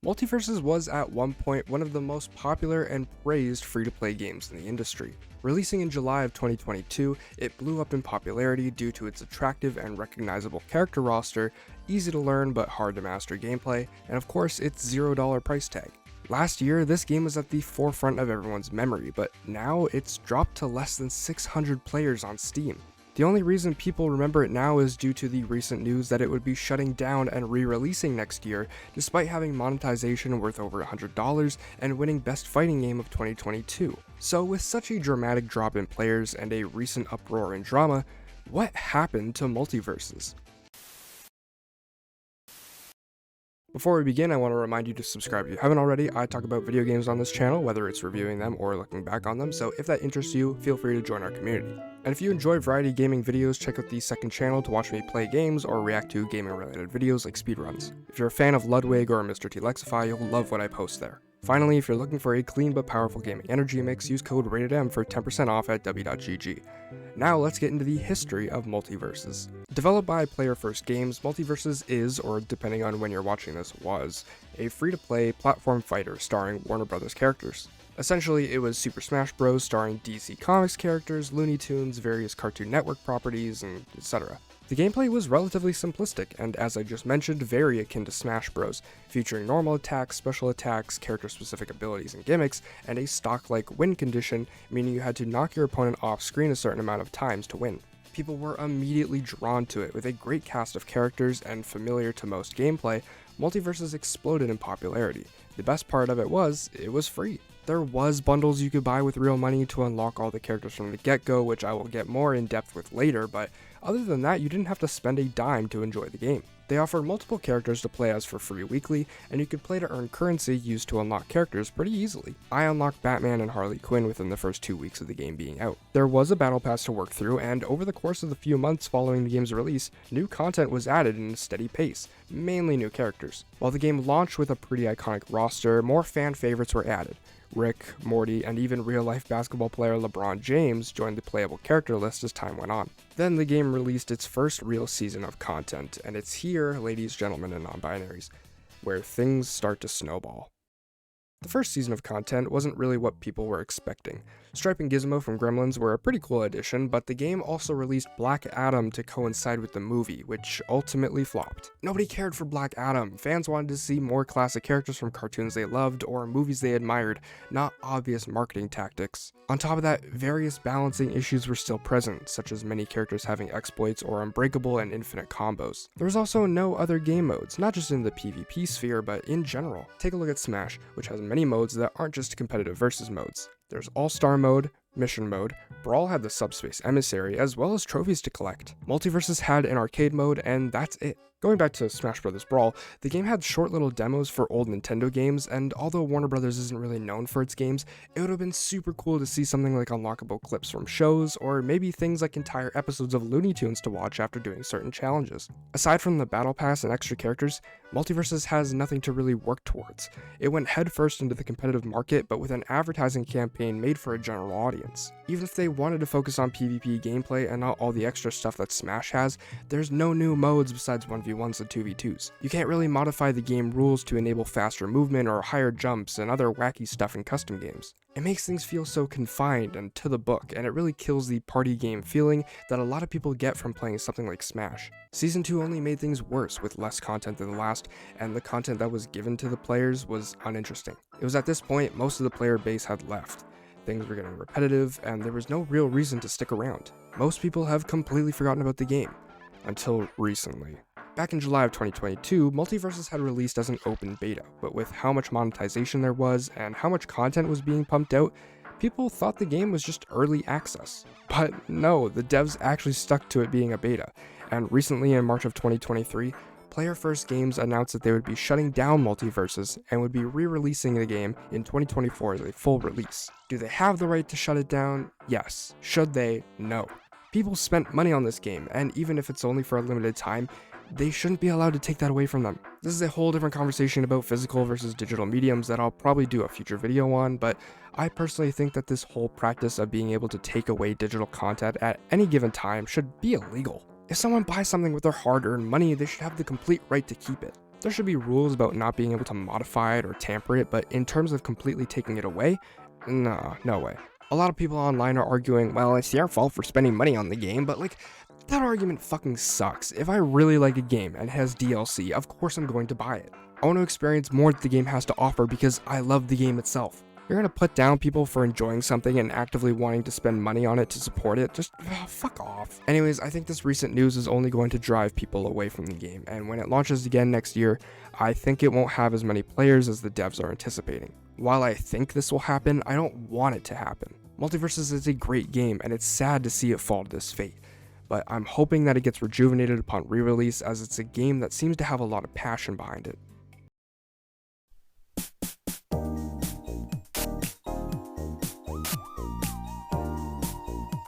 Multiversus was at one point one of the most popular and praised free-to-play games in the industry. Releasing in July of 2022, it blew up in popularity due to its attractive and recognizable character roster, easy to learn but hard to master gameplay, and of course its $0 price tag. Last year, this game was at the forefront of everyone's memory, but now it's dropped to less than 600 players on Steam. The only reason people remember it now is due to the recent news that it would be shutting down and re-releasing next year, despite having monetization worth over $100 and winning Best Fighting Game of 2022. So with such a dramatic drop in players and a recent uproar in drama, what happened to Multiversus? Before we begin, I want to remind you to subscribe if you haven't already. I talk about video games on this channel, whether it's reviewing them or looking back on them, so if that interests you, feel free to join our community. And if you enjoy variety gaming videos, check out the second channel to watch me play games or react to gaming related videos like speedruns. If you're a fan of Ludwig or Mr. T Lexify, you'll love what I post there. Finally, if you're looking for a clean but powerful gaming energy mix, use code RatedEm for 10% off at w.gg. Now let's get into the history of Multiversus. Developed by Player First Games, Multiversus is, or depending on when you're watching this, was, a free-to-play platform fighter starring Warner Bros. Characters. Essentially, it was Super Smash Bros. Starring DC Comics characters, Looney Tunes, various Cartoon Network properties, and etc. The gameplay was relatively simplistic, and as I just mentioned, very akin to Smash Bros., featuring normal attacks, special attacks, character-specific abilities and gimmicks, and a stock-like win condition, meaning you had to knock your opponent off screen a certain amount of times to win. People were immediately drawn to it. With a great cast of characters and familiar to most gameplay, Multiversus exploded in popularity. The best part of it was free. There was bundles you could buy with real money to unlock all the characters from the get-go, which I will get more in depth with later, but other than that, you didn't have to spend a dime to enjoy the game. They offered multiple characters to play as for free weekly, and you could play to earn currency used to unlock characters pretty easily. I unlocked Batman and Harley Quinn within the first 2 weeks of the game being out. There was a battle pass to work through, and over the course of the few months following the game's release, new content was added in a steady pace, mainly new characters. While the game launched with a pretty iconic roster, more fan favorites were added. Rick, Morty, and even real-life basketball player LeBron James joined the playable character list as time went on. Then the game released its first real season of content, and it's here, ladies, gentlemen, and non-binaries, where things start to snowball. The first season of content wasn't really what people were expecting. Stripe and Gizmo from Gremlins were a pretty cool addition, but the game also released Black Adam to coincide with the movie, which ultimately flopped. Nobody cared for Black Adam. Fans wanted to see more classic characters from cartoons they loved or movies they admired, not obvious marketing tactics. On top of that, various balancing issues were still present, such as many characters having exploits or unbreakable and infinite combos. There was also no other game modes, not just in the PvP sphere, but in general. Take a look at Smash, which has many modes that aren't just competitive versus modes. There's All-Star mode, Mission mode, Brawl had the Subspace Emissary, as well as trophies to collect. Multiversus had an arcade mode, and that's it. Going back to Smash Bros. Brawl, the game had short little demos for old Nintendo games, and although Warner Bros. Isn't really known for its games, it would have been super cool to see something like unlockable clips from shows, or maybe things like entire episodes of Looney Tunes to watch after doing certain challenges. Aside from the Battle Pass and extra characters, Multiversus has nothing to really work towards. It went headfirst into the competitive market, but with an advertising campaign made for a general audience. Even if they wanted to focus on PvP gameplay and not all the extra stuff that Smash has, there's no new modes besides 1v1s and 2v2s. You can't really modify the game rules to enable faster movement or higher jumps and other wacky stuff in custom games. It makes things feel so confined and to the book, and it really kills the party game feeling that a lot of people get from playing something like Smash. Season 2 only made things worse with less content than the last, and the content that was given to the players was uninteresting. It was at this point most of the player base had left. Things were getting repetitive, and there was no real reason to stick around. Most people have completely forgotten about the game. Until recently. Back in July of 2022, Multiversus had released as an open beta, but with how much monetization there was and how much content was being pumped out, people thought the game was just early access. But no, the devs actually stuck to it being a beta, and recently in March of 2023, Player First Games announced that they would be shutting down Multiversus and would be re-releasing the game in 2024 as a full release. Do they have the right to shut it down? Yes. Should they? No. People spent money on this game, and even if it's only for a limited time, they shouldn't be allowed to take that away from them. This is a whole different conversation about physical versus digital mediums that I'll probably do a future video on, but I personally think that this whole practice of being able to take away digital content at any given time should be illegal. If someone buys something with their hard-earned money, they should have the complete right to keep it. There should be rules about not being able to modify it or tamper it, but in terms of completely taking it away, nah, no way. A lot of people online are arguing, well, it's their fault for spending money on the game, but like, that argument fucking sucks. If I really like a game and it has DLC, of course I'm going to buy it. I want to experience more that the game has to offer because I love the game itself. You're gonna put down people for enjoying something and actively wanting to spend money on it to support it? Just fuck off. Anyways, I think this recent news is only going to drive people away from the game, and when it launches again next year, I think it won't have as many players as the devs are anticipating. While I think this will happen, I don't want it to happen. Multiversus is a great game, and it's sad to see it fall to this fate, but I'm hoping that it gets rejuvenated upon re-release, as it's a game that seems to have a lot of passion behind it.